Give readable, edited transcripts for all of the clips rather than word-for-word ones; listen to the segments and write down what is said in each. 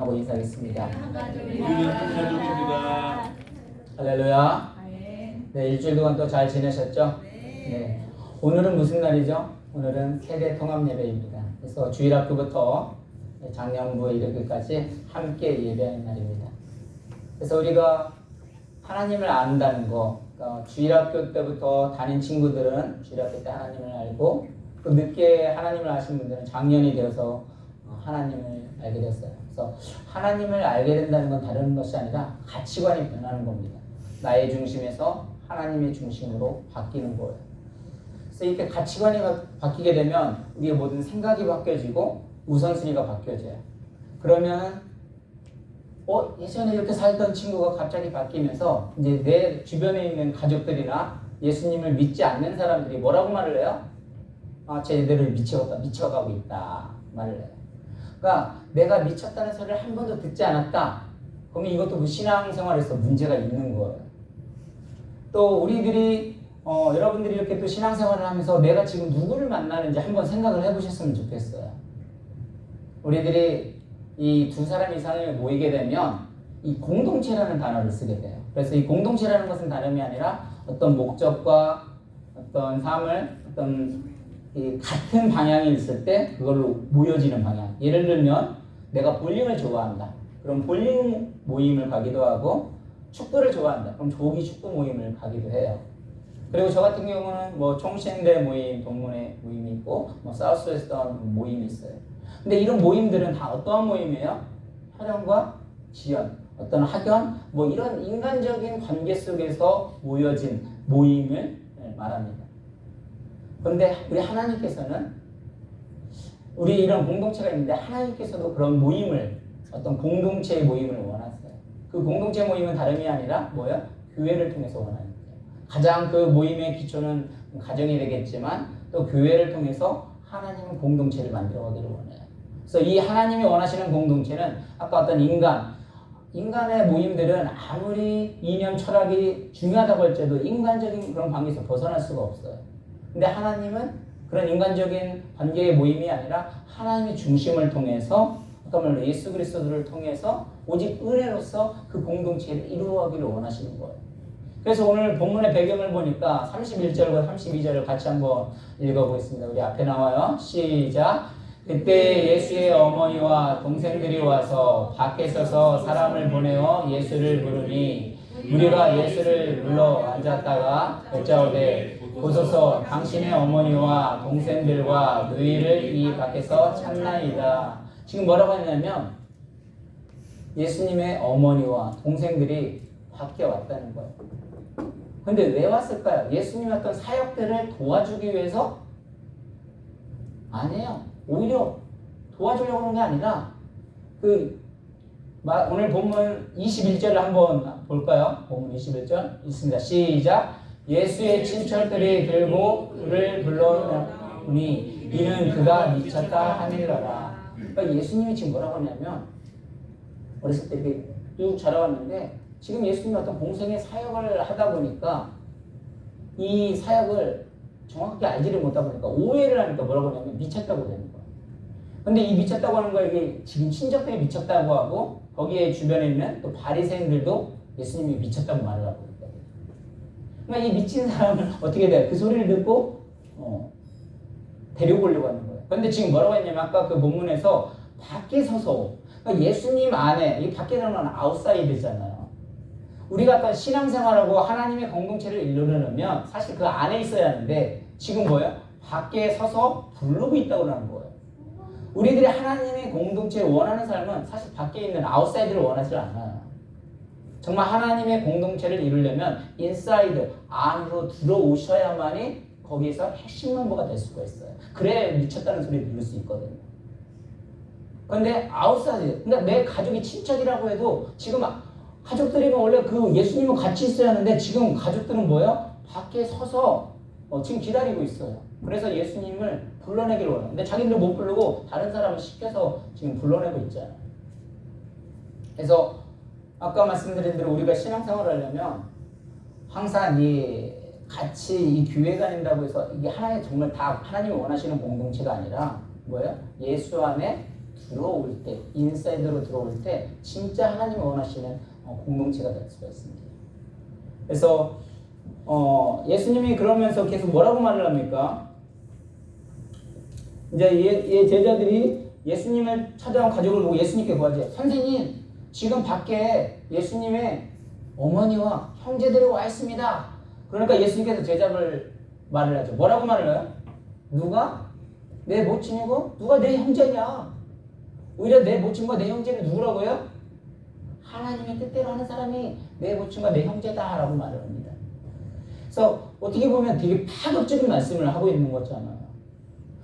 하고 인사하겠습니다. 우리는 한 가족입니다. 할렐루야. 네, 일주일 동안 또 잘 지내셨죠? 네. 오늘은 무슨 날이죠? 오늘은 세대 통합 예배입니다. 그래서 주일학교부터 작년부에 이르기까지 함께 예배하는 날입니다. 그래서 우리가 하나님을 안다는 거, 그러니까 주일학교 때부터 다닌 친구들은 주일학교 때 하나님을 알고, 또 늦게 하나님을 아신 분들은 작년이 되어서 하나님을 알게 됐어요. 그래서 하나님을 알게 된다는 건 다른 것이 아니라 가치관이 변하는 겁니다. 나의 중심에서 하나님의 중심으로 바뀌는 거예요. 그래서 이렇게 가치관이 바뀌게 되면 우리의 모든 생각이 바뀌어지고 우선순위가 바뀌어져요. 그러면 예전에 이렇게 살던 친구가 갑자기 바뀌면서 이제 내 주변에 있는 가족들이나 예수님을 믿지 않는 사람들이 뭐라고 말을 해요? 쟤들을 미쳐가고 있다 말을 해요. 그러니까 내가 미쳤다는 소리를 한 번도 듣지 않았다. 그러면 이것도 신앙생활에서 문제가 있는 거예요. 또 우리들이 여러분들이 이렇게 또 신앙생활을 하면서 내가 지금 누구를 만나는지 한번 생각을 해보셨으면 좋겠어요. 우리들이 이 두 사람 이상을 모이게 되면 이 공동체라는 단어를 쓰게 돼요. 그래서 이 공동체라는 것은 다름이 아니라 어떤 목적과 어떤 삶을 이 같은 방향이 있을 때 그걸로 모여지는 방향. 예를 들면 내가 볼링을 좋아한다. 그럼 볼링 모임을 가기도 하고, 축구를 좋아한다. 그럼 조기 축구 모임을 가기도 해요. 그리고 저 같은 경우는 뭐 총신대 모임, 동문회 모임이 있고, 뭐 사우스웨스턴 모임이 있어요. 근데 이런 모임들은 다 어떠한 모임이에요? 혈연과 지연, 어떤 학연, 뭐 이런 인간적인 관계 속에서 모여진 모임을 말합니다. 그런데 우리 하나님께서는 우리 이런 공동체가 있는데 하나님께서도 그런 모임을, 어떤 공동체의 모임을 원하세요. 그 공동체 모임은 다름이 아니라 뭐예요? 교회를 통해서 원하는 거예요. 가장 그 모임의 기초는 가정이 되겠지만 또 교회를 통해서 하나님은 공동체를 만들어가기를 원해요. 그래서 이 하나님이 원하시는 공동체는 아까 어떤 인간의 모임들은 아무리 이념 철학이 중요하다고 할지라도 인간적인 그런 관계에서 벗어날 수가 없어요. 근데 하나님은 그런 인간적인 관계의 모임이 아니라 하나님의 중심을 통해서, 어떤 말로 예수 그리스도를 통해서 오직 은혜로서 그 공동체를 이루어가기를 원하시는 거예요. 그래서 오늘 본문의 배경을 보니까 31절과 32절을 같이 한번 읽어보겠습니다. 우리 앞에 나와요. 시작. 그때 예수의 어머니와 동생들이 와서 밖에 서서 사람을 보내어 예수를 부르니 우리가 예수를 불러 앉았다가 여짜오되 보소서 당신의 어머니와 동생들과 너희를 이 밖에서 찾나이다. 지금 뭐라고 했냐면 예수님의 어머니와 동생들이 밖에 왔다는 거예요. 근데 왜 왔을까요? 예수님의 어떤 사역들을 도와주기 위해서? 아니에요. 오히려 도와주려고 하는 게 아니라 오늘 본문 21절을 한번 볼까요? 본문 21절 있습니다. 시작. 예수의 친척들이 들고 그를 불러오니 이는 그가 미쳤다 하니라. 그러니까 예수님이 지금 뭐라고 하냐면 어렸을 때 이렇게 쭉 자라왔는데 지금 예수님이 어떤 공생의 사역을 하다 보니까 이 사역을 정확히 알지를 못하다 보니까 오해를 하니까 뭐라고 하냐면 미쳤다고 되는 거예요. 근데 이 미쳤다고 하는 거 이게 지금 친척들이 미쳤다고 하고 거기에 주변에 있는 또 바리새인들도 예수님이 미쳤다고 말을 하고 있거든요. 그러니까 이 미친 사람을 어떻게 돼요? 그 소리를 듣고 데리고 오려고 하는 거예요. 그런데 지금 뭐라고 했냐면 아까 그 본문에서 밖에 서서, 그러니까 예수님 안에, 이 밖에 서는 아웃사이드잖아요. 우리가 어떤 신앙생활하고 하나님의 공동체를 이루려면 사실 그 안에 있어야 하는데 지금 뭐예요? 밖에 서서 부르고 있다고 하는 거예요. 우리들이 하나님의 공동체를 원하는 삶은 사실 밖에 있는 아웃사이드를 원하지 않아요. 정말 하나님의 공동체를 이루려면 인사이드, 안으로 들어오셔야만이 거기에서 핵심 멤버가 될 수가 있어요. 그래야 미쳤다는 소리를 들을 수 있거든요. 그런데 아웃사이드, 그러니까 내 가족이 친척이라고 해도 지금 가족들이면 원래 그 예수님은 같이 있어야 하는데 지금 가족들은 뭐예요? 밖에 서서 지금 기다리고 있어요. 그래서 예수님을 불러내기를 원해요. 근데 자기들 못 부르고 다른 사람을 시켜서 지금 불러내고 있잖아요. 그래서 아까 말씀드린 대로 우리가 신앙생활을 하려면 항상 같이 이 교회 다닌다고 해서 이게 하나님 정말 다 하나님이 원하시는 공동체가 아니라 뭐예요? 예수 안에 들어올 때, 인사이드로 들어올 때 진짜 하나님이 원하시는 공동체가 될 수가 있습니다. 그래서 예수님이 그러면서 계속 뭐라고 말을 합니까? 이제 제자들이 예수님을 찾아온 가족을 보고 예수님께 구하죠. 선생님, 지금 밖에 예수님의 어머니와 형제들이 와 있습니다. 그러니까 예수님께서 제자들 말을 하죠. 뭐라고 말을 해요? 누가 내 모친이고 누가 내 형제냐? 오히려 내 모친과 내 형제는 누구라고요? 하나님의 뜻대로 하는 사람이 내 모친과 내 형제다라고 말을 합니다. 그래서 어떻게 보면 되게 파격적인 말씀을 하고 있는 거잖아요.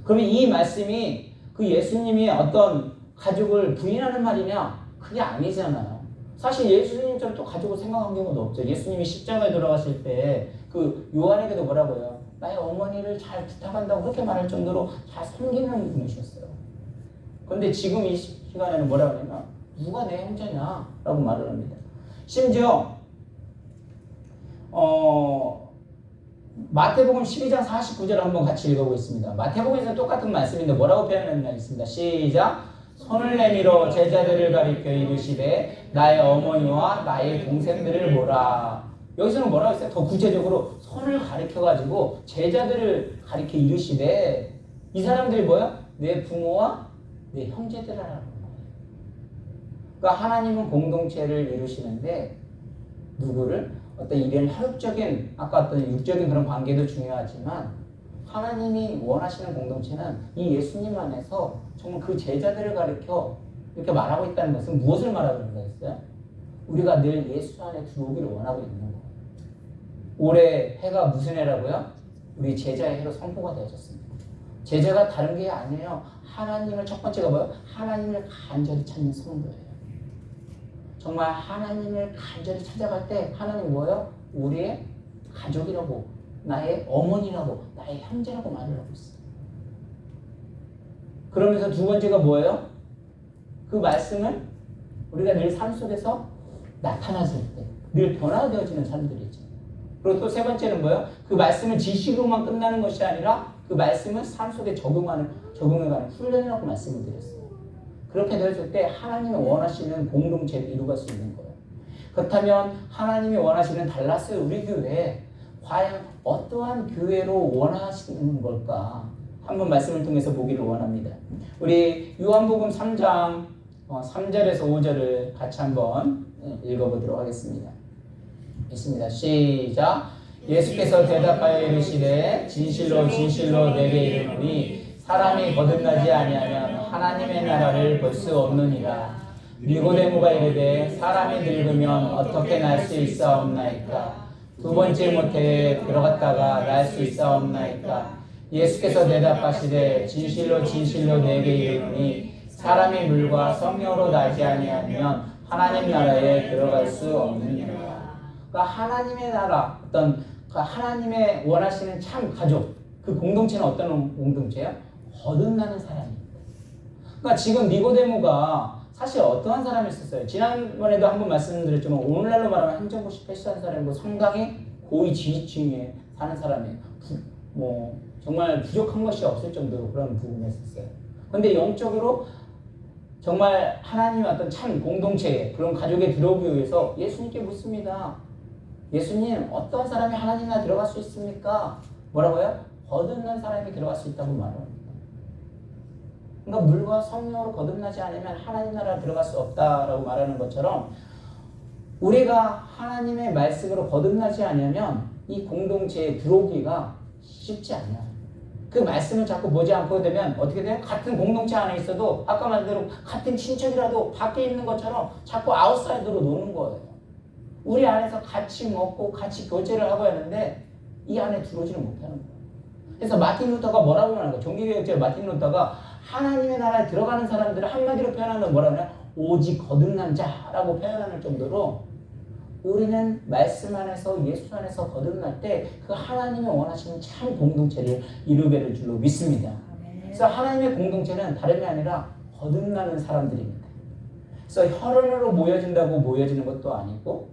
그러면 이 말씀이 그 예수님이 어떤 가족을 부인하는 말이냐? 그게 아니잖아요. 사실 예수님처럼 또 가족을 생각한 경우도 없죠. 예수님이 십자가에 돌아가실 때 그 요한에게도 뭐라고요? 나의 어머니를 잘 부탁한다고 그렇게 말할 정도로 잘 섬기는 분이셨어요. 그런데 지금 이 시간에는 뭐라고 하냐면 누가 내 형제냐? 라고 말을 합니다. 심지어 마태복음 12장 49절을 한번 같이 읽어보겠습니다. 마태복음에서 똑같은 말씀인데 뭐라고 표현했나 있습니다. 시작! 손을 내밀어 제자들을 가리켜 이르시되 나의 어머니와 나의 동생들을 보라. 여기서는 뭐라고 했어요? 더 구체적으로 손을 가리켜가지고 제자들을 가리켜 이르시되 이 사람들이 뭐야? 내 부모와 내 형제들이라는 거예요. 그러니까 하나님은 공동체를 이루시는데 누구를? 어떤 이런 혈육적인 아까 어떤 육적인 그런 관계도 중요하지만 하나님이 원하시는 공동체는 이 예수님 안에서 정말 그 제자들을 가리켜 이렇게 말하고 있다는 것은 무엇을 말하고 있는 거였어요? 우리가 늘 예수 안에 들어오기를 원하고 있는 거예요. 올해 해가 무슨 해라고요? 우리 제자의 해로 선포가 되어졌습니다. 제자가 다른 게 아니에요. 하나님을 첫 번째가 뭐예요? 하나님을 간절히 찾는 성도예요. 정말 하나님을 간절히 찾아갈 때 하나님 뭐예요? 우리의 가족이라고, 나의 어머니라고, 나의 형제라고 말을 하고 있어요. 그러면서 두 번째가 뭐예요? 그 말씀을 우리가 늘 삶 속에서 나타났을 때 늘 변화되어지는 사람들이죠. 그리고 또 세 번째는 뭐예요? 그 말씀을 지식으로만 끝나는 것이 아니라 그 말씀을 삶 속에 적용해가는 훈련이라고 말씀을 드렸어요. 그렇게 되었을 때 하나님이 원하시는 공동체를 이루갈 수 있는 거예요. 그렇다면 하나님이 원하시는 달라스 우리 교회에 과연 어떠한 교회로 원하시는 걸까? 한번 말씀을 통해서 보기를 원합니다. 우리 요한복음 3장 3절에서 5절을 같이 한번 읽어보도록 하겠습니다. 있습니다. 시작. 예수께서 대답하여 이르시되 진실로 진실로 내게 이르노니 사람이 거듭나지 아니하면 하나님의 나라를 볼 수 없느니라. 니고데모가 이르되 사람이 늙으면 어떻게 날 수 있사옵나이까? 두 번째 모태에 들어갔다가 날 수 있사옵나이까? 예수께서 대답하시되 진실로 진실로 내게 이르노니 사람이 물과 성령으로 나지 아니하면 하나님 나라에 들어갈 수 없느니라. 그러니까 하나님의 나라, 어떤 하나님의 원하시는 참 가족, 그 공동체는 어떤 공동체예요? 거듭나는 사람입니다. 그러니까 지금 니고데모가 사실 어떠한 사람이었어요? 지난번에도 한번 말씀드렸지만 오늘날로 말하면 행정고시 패스한 사람이고 상당히 고위 지위층에 사는 사람이에요. 정말 부족한 것이 없을 정도로 그런 부분이었어요. 그런데 영적으로 정말 하나님의 어떤 참 공동체에 그런 가족에 들어오기 위해서 예수님께 묻습니다. 예수님, 어떤 사람이 하나님 나라에 들어갈 수 있습니까? 뭐라고요? 거듭난 사람이 들어갈 수 있다고 말합니다. 그러니까 물과 성령으로 거듭나지 않으면 하나님 나라에 들어갈 수 없다라고 말하는 것처럼 우리가 하나님의 말씀으로 거듭나지 않으면 이 공동체에 들어오기가 쉽지 않아요. 그 말씀을 자꾸 보지 않고 되면 어떻게 돼요? 같은 공동체 안에 있어도 아까 말한 대로 같은 친척이라도 밖에 있는 것처럼 자꾸 아웃사이더로 노는 거예요. 우리 안에서 같이 먹고 같이 교제를 하고 하는데 이 안에 들어오지는 못하는 거예요. 그래서 마틴 루터가 뭐라고 말하는 거예요? 종교개혁자 마틴 루터가 하나님의 나라에 들어가는 사람들을 한마디로 표현하면 뭐라고 하냐? 오직 거듭난 자라고 표현하는 정도로 우리는 말씀 안에서 예수 안에서 거듭날 때 그 하나님이 원하시는 참 공동체를 이루게 될 줄로 믿습니다. 그래서 하나님의 공동체는 다름이 아니라 거듭나는 사람들입니다. 그래서 혈연으로 모여진다고 모여지는 것도 아니고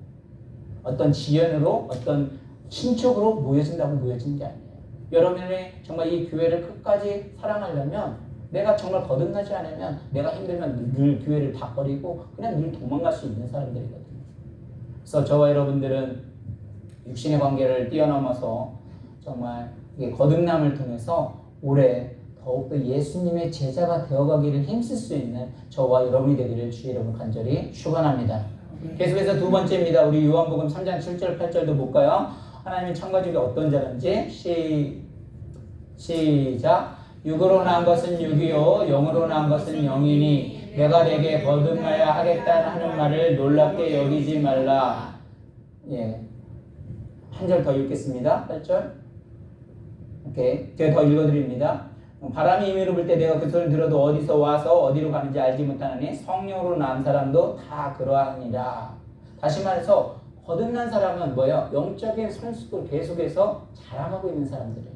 어떤 지연으로 어떤 친척으로 모여진다고 모여지는 게 아니에요. 여러분이 정말 이 교회를 끝까지 사랑하려면 내가 정말 거듭나지 않으면 내가 힘들면 늘 교회를 다 버리고 그냥 늘 도망갈 수 있는 사람들이거든요. 그래서 저와 여러분들은 육신의 관계를 뛰어넘어서 정말 거듭남을 통해서 올해 더욱더 예수님의 제자가 되어가기를 힘쓸 수 있는 저와 여러분이 되기를 주의 이름으로 간절히 축원합니다. 계속해서 두 번째입니다. 우리 요한복음 3장 7절 8절도 볼까요? 하나님은 천과 지옥이 어떤 자는지 시작. 육으로 난 것은 육이요 영으로 난 것은 영이니 내가 내게 거듭나야 하겠다 하는 말을 놀랍게 여기지 말라. 예, 한 절 더 읽겠습니다. 8절. 오케이, 제가 더 읽어드립니다. 바람이 임의로 불 때 내가 그 소리를 들어도 어디서 와서 어디로 가는지 알지 못하느니 성령으로 난 사람도 다 그러하니라. 다시 말해서 거듭난 사람은 뭐예요? 영적인 성숙을 계속해서 자라가고 있는 사람들이에요.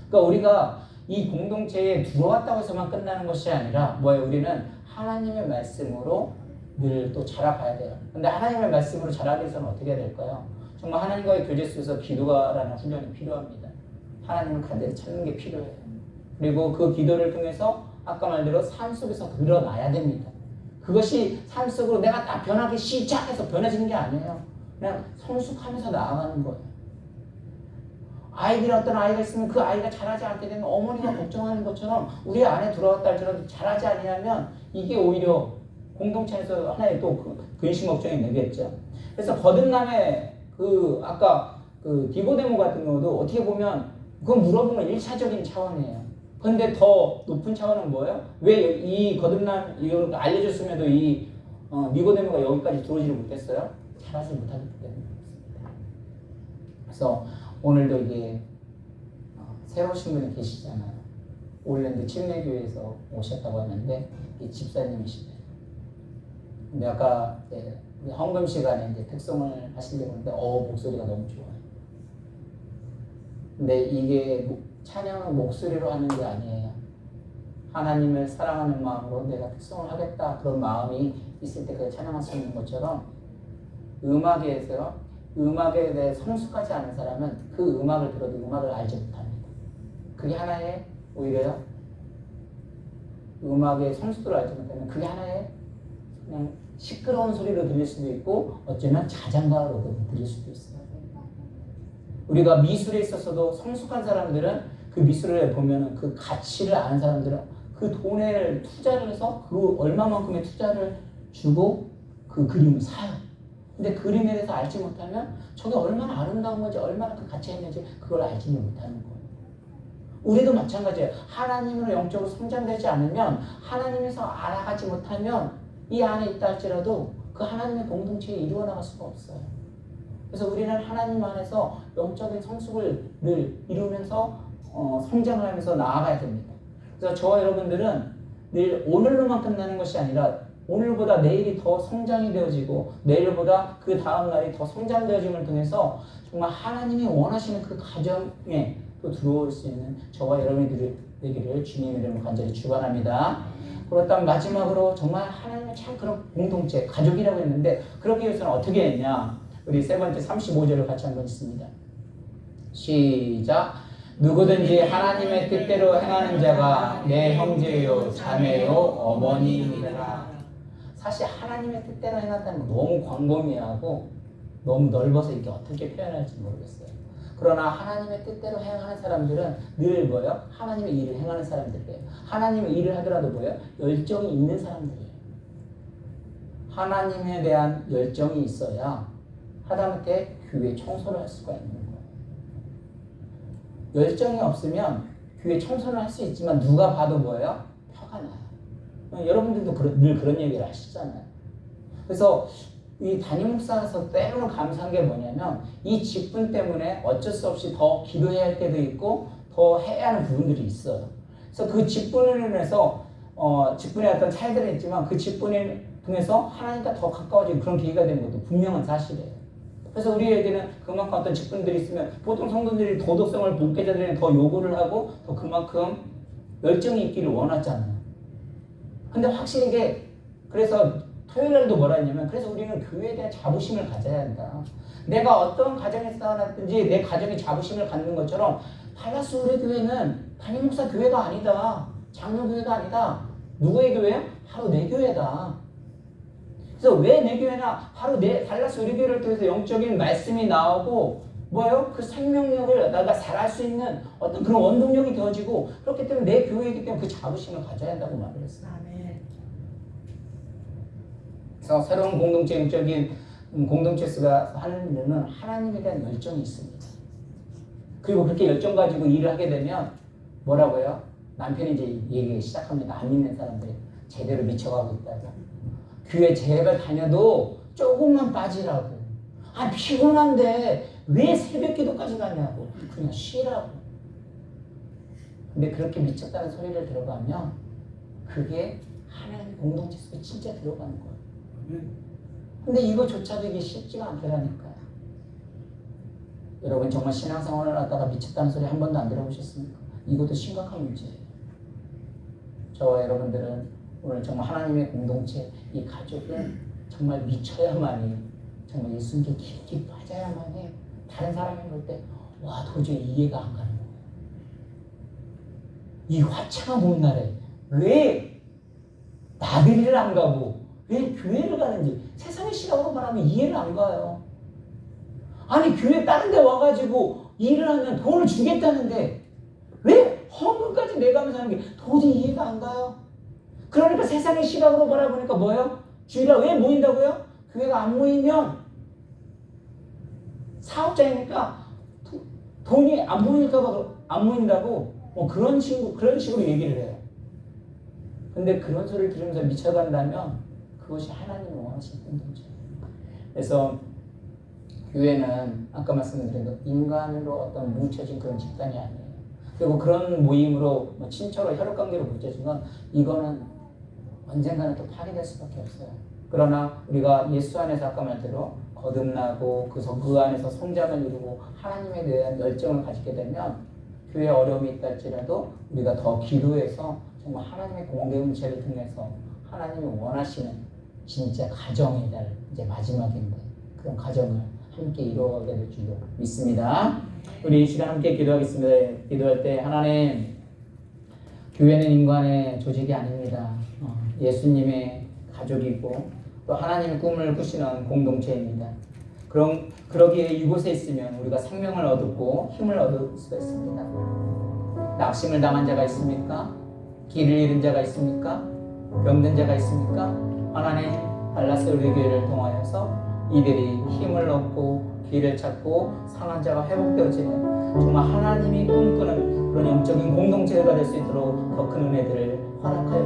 그러니까 우리가 이 공동체에 들어왔다고 해서만 끝나는 것이 아니라 뭐예요? 우리는 하나님의 말씀으로 늘 또 자라가야 돼요. 근데 하나님의 말씀으로 자라기 위해서는 어떻게 해야 될까요? 정말 하나님과의 교제 속에서 기도가라는 훈련이 필요합니다. 하나님을 간절히 찾는 게 필요해요. 그리고 그 기도를 통해서 아까 말대로 삶 속에서 드러나야 됩니다. 그것이 삶 속으로 내가 딱 변하기 시작해서 변해지는 게 아니에요. 그냥 성숙하면서 나아가는 거예요. 아이들이 어떤 아이가 있으면 그 아이가 자라지 않게 되면 어머니가 걱정하는 것처럼 우리 안에 들어왔다 할지라도 자라지 아니하면 이게 오히려 공동체에서 하나의 또 근심 걱정이 되겠죠. 그래서 거듭남의 아까 디고데모 같은 경우도 어떻게 보면 그건 물어보면 1차적인 차원이에요. 그런데 더 높은 차원은 뭐예요? 왜 이 거듭남 이걸 알려줬음에도 이 니고데모가 여기까지 들어오지를 못했어요? 잘하지 못하기 때문입니다. 그래서 오늘도 이게 새로 오신 분이 계시잖아요. 올랜드 침례교회에서 오셨다고 하는데 이 집사님이시대요. 근데 아까 우리 헌금 시간에 이제 특송을 하시려고 하는데 목소리가 너무 좋아요. 근데 이게 찬양은 목소리로 하는 게 아니에요. 하나님을 사랑하는 마음으로 내가 특송을 하겠다 그런 마음이 있을 때 그 찬양할 수 있는 것처럼 음악에서요. 음악에 대해 성숙하지 않은 사람은 그 음악을 들어도 음악을 알지 못합니다. 그게 하나의 오히려 음악의 성숙도를 알지 못하면 그게 하나의 그냥 시끄러운 소리로 들릴 수도 있고 어쩌면 자장가로도 들릴 수도 있어요. 우리가 미술에 있어서도 성숙한 사람들은 그 미술을 보면 그 가치를 아는 사람들은 그 돈을 투자를 해서 그 얼마만큼의 투자를 주고 그 그림을 사요. 근데 그림에 대해서 알지 못하면 저게 얼마나 아름다운 건지 얼마나 그 가치가 있는지 그걸 알지는 못하는 거예요. 우리도 마찬가지예요. 하나님으로 영적으로 성장되지 않으면 하나님에서 알아가지 못하면 이 안에 있다 할지라도 그 하나님의 공동체에 이루어 나갈 수가 없어요. 그래서 우리는 하나님 안에서 영적인 성숙을 늘 이루면서 성장을 하면서 나아가야 됩니다. 그래서 저와 여러분들은 늘 오늘로만 끝나는 것이 아니라 오늘보다 내일이 더 성장이 되어지고 내일보다 그 다음 날이 더 성장되어짐을 통해서 정말 하나님이 원하시는 그 가정에 또 들어올 수 있는 저와 여러분이 되기를 주님의 이름으로 간절히 축원합니다. 그렇다면 마지막으로 정말 하나님의 참 그런 공동체, 가족이라고 했는데 그러기 위해서는 어떻게 했냐? 우리 세 번째 35절을 같이 한번 읽습니다. 시작. 누구든지 하나님의 뜻대로 행하는 자가 내 형제요, 자매요, 어머니이니라. 사실 하나님의 뜻대로 행한다는 건 너무 광범위하고 너무 넓어서 이게 어떻게 표현할지 모르겠어요. 그러나 하나님의 뜻대로 행하는 사람들은 늘 뭐예요? 하나님의 일을 행하는 사람들이에요. 하나님의 일을 하더라도 뭐예요? 열정이 있는 사람들이에요. 하나님에 대한 열정이 있어야 하다못해 교회 청소를 할 수가 있는 거예요. 열정이 없으면 교회 청소를 할 수 있지만 누가 봐도 뭐예요? 표가 나요. 여러분들도 늘 그런 얘기를 하시잖아요. 그래서 이 담임 목사라서 때로는 감사한 게 뭐냐면 이 직분 때문에 어쩔 수 없이 더 기도해야 할 때도 있고 더 해야 하는 부분들이 있어요. 그래서 그 직분을 인해서 직분에 어떤 차이들은 있지만 그 직분을 통해서 하나님과 더 가까워지는 그런 계기가 되는 것도 분명한 사실이에요. 그래서 우리에게는 그만큼 어떤 직분들이 있으면 보통 성도들이 도덕성을 목회자들에게 더 요구를 하고 더 그만큼 열정이 있기를 원하잖아요. 근데 확실히 이게 그래서 토요일날도 뭐라 했냐면 그래서 우리는 교회에 대한 자부심을 가져야 한다. 내가 어떤 가정에서 태어났든지 내 가정이 자부심을 갖는 것처럼 달라스 우리 교회는 담임 목사 교회가 아니다. 장로교회가 아니다. 누구의 교회야? 바로 내 교회다. 그래서 왜 내 교회나 바로 내 달라스 우리 교회를 통해서 영적인 말씀이 나오고 뭐예요? 그 생명력을 내가 살할 수 있는 어떤 그런 원동력이 되어지고 그렇기 때문에 내 교회이기 때문에 그 자부심을 가져야 한다고 말을 했어요. 아멘. 그래서 새로운 공동체 영적인 공동체가 하는 일은 하나님에 대한 열정이 있습니다. 그리고 그렇게 열정 가지고 일을 하게 되면 뭐라고요? 남편이 이제 얘기 시작합니다. 안 믿는 사람들이 제대로 미쳐가고 있다고. 교회 제발 다녀도 조금만 빠지라고. 아 피곤한데 왜 새벽 기도까지 가냐고. 그냥 쉬라고. 근데 그렇게 미쳤다는 소리를 들어가면 그게 하나님의 공동체 속에 진짜 들어가는 거예요. 근데 이거조차도 이게 쉽지가 않더라니까요. 여러분 정말 신앙생활을 하다가 미쳤다는 소리 한 번도 안 들어보셨습니까? 이것도 심각한 문제예요. 저와 여러분들은 오늘 정말 하나님의 공동체, 이 가족은 정말 미쳐야만이, 정말 예수님께 깊이 빠져야만이 다른 사람이 볼 때 와 도저히 이해가 안 가는 거예요. 이 화창한 봄날에 왜 나들이를 안 가고 왜 교회를 가는지 세상의 시각으로 말하면 이해를 안 가요. 아니 교회 다른 데 와가지고 일을 하면 돈을 주겠다는데 왜 헌금까지 내가면서 하는 게 도저히 이해가 안 가요. 그러니까 세상의 시각으로 바라보니까 뭐예요? 주일날 왜 모인다고요? 교회가 안 모이면 사업자이니까 돈이 안 모이니까 안 모인다고 뭐 그런 식으로 얘기를 해요. 근데 그런 소리를 들으면서 미쳐간다면 그것이 하나님이 원하시는 공동체예요. 그래서 교회는 아까 말씀드린 것 인간으로 어떤 뭉쳐진 그런 집단이 아니에요. 그리고 그런 모임으로 뭐 친처로 혈육관계로 뭉쳐진 건 이거는 언젠가는 또 파괴될 수밖에 없어요. 그러나 우리가 예수 안에서 아까 말대로 거듭나고 그 안에서 성장을 이루고 하나님에 대한 열정을 가지게 되면 교회에 어려움이 있다 할지라도 우리가 더 기도해서 정말 하나님의 공동체를 통해서 하나님이 원하시는 진짜 가정의 날, 이제 마지막인데 그런 가정을 함께 이루어가게 될 줄로 믿습니다. 우리 이 시간 함께 기도하겠습니다. 기도할 때 하나님, 교회는 인간의 조직이 아닙니다. 예수님의 가족이고 또 하나님의 꿈을 꾸시는 공동체입니다. 그러기에 이곳에 있으면 우리가 생명을 얻고 힘을 얻을 수가 있습니다. 낙심을 당한 자가 있습니까? 길을 잃은 자가 있습니까? 병든 자가 있습니까? 하나님, 달라스 우리 교회를 통하여서 이들이 힘을 얻고 길을 찾고 상한 자가 회복되어지는 정말 하나님이 꿈꾸는 그런 영적인 공동체가 될 수 있도록 더 큰 은혜들을 허락하여 주시옵소서.